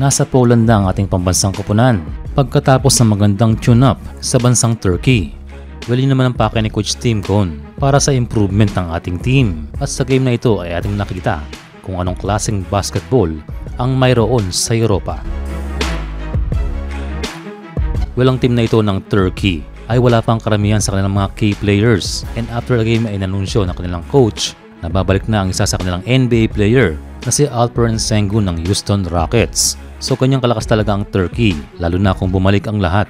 nasa Poland na ang ating pambansang koponan pagkatapos ng magandang tune-up sa bansang Turkey. Wali naman ang pake ni Coach Tim Cone para sa improvement ng ating team at sa game na ito ay ating nakita kung anong klaseng basketball ang mayroon sa Europa. Ang team na ito ng Turkey ay wala pang karamihan sa kanilang mga key players, and after the game ay inanunsyo ng kanilang coach na babalik na ang isa sa kanilang NBA player na si Alperen Sengun ng Houston Rockets. So kanyang kalakas talaga ang Turkey, lalo na kung bumalik ang lahat.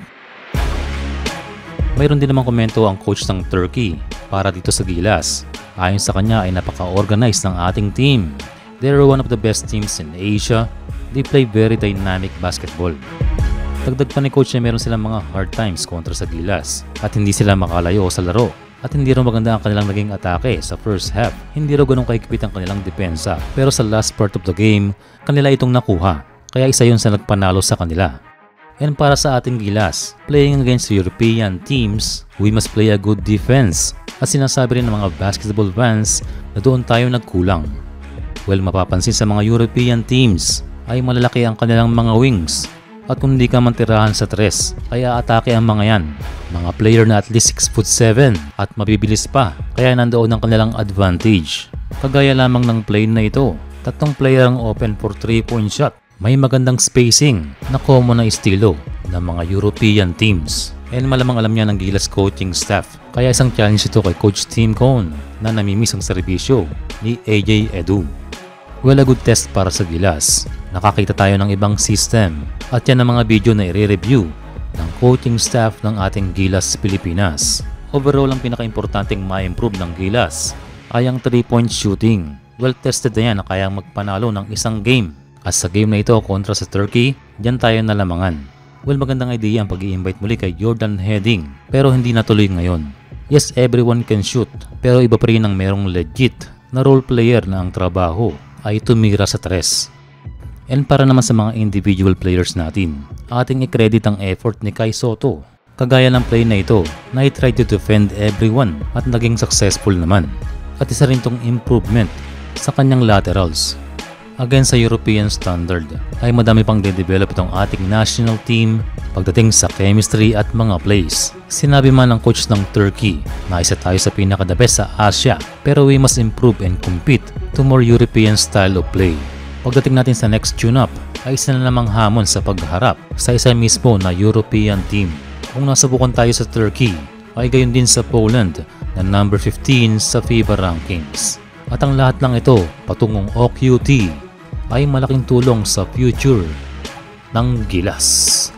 Mayroon din namang komento ang coach ng Turkey para dito sa Gilas. Ayon sa kanya ay napaka-organized ng ating team. They are one of the best teams in Asia. They play very dynamic basketball. Dagdag pa ni coach na meron silang mga hard times kontra sa Gilas at hindi sila makalayo sa laro. At hindi raw maganda ang kanilang naging atake sa first half. Hindi raw ganun kaikipit ang kanilang depensa. Pero sa last part of the game, kanila itong nakuha. Kaya isa yun sa nagpanalo sa kanila. And para sa ating Gilas, playing against European teams, we must play a good defense. At sinasabi rin ng mga basketball fans na doon tayo nagkulang. Mapapansin sa mga European teams ay malalaki ang kanilang mga wings. At kung hindi ka mantirahan sa tres, kaya atake ang mga yan. Mga player na at least 6'7" at mabibilis pa, kaya nandoon ang kanilang advantage. Kagaya lamang ng play na ito, 3 player ang open for 3-point shot. May magandang spacing na common na estilo ng mga European teams. And malamang alam niya ng Gilas coaching staff. Kaya isang challenge ito kay Coach Tim Cone na namimiss ang serbisyo ni AJ Edu. A good test para sa Gilas. Nakakita tayo ng ibang system at yan ang mga video na i-review ng coaching staff ng ating Gilas Pilipinas. Overall, ang pinaka-importanting ma-improve ng Gilas ay ang 3-point shooting. Well-tested na yan na kayang magpanalo ng isang game. At sa game na ito kontra sa Turkey, dyan tayo nalamangan. Magandang idea ang pag-i-invite muli kay Jordan Heading pero hindi natuloy ngayon. Yes, everyone can shoot pero iba pa rin ang merong legit na role player na ang trabaho ay tumira sa tres. And para naman sa mga individual players natin, ating i-credit ang effort ni Kai Sotto. Kagaya ng play na ito na i-try to defend everyone at naging successful naman. At isa rin tong improvement sa kanyang laterals. Again sa European standard ay madami pang de-develop itong ating national team pagdating sa chemistry at mga plays. Sinabi man ng coach ng Turkey na isa tayo sa pinaka-the best sa Asia pero we must improve and compete to more European style of play. Pagdating natin sa next tune-up ay isa na namang hamon sa pagharap sa isa mismo na European team. Kung nasubukan tayo sa Turkey ay gayon din sa Poland na number 15 sa FIBA rankings. At ang lahat lang ito patungong OQT ay malaking tulong sa future ng Gilas.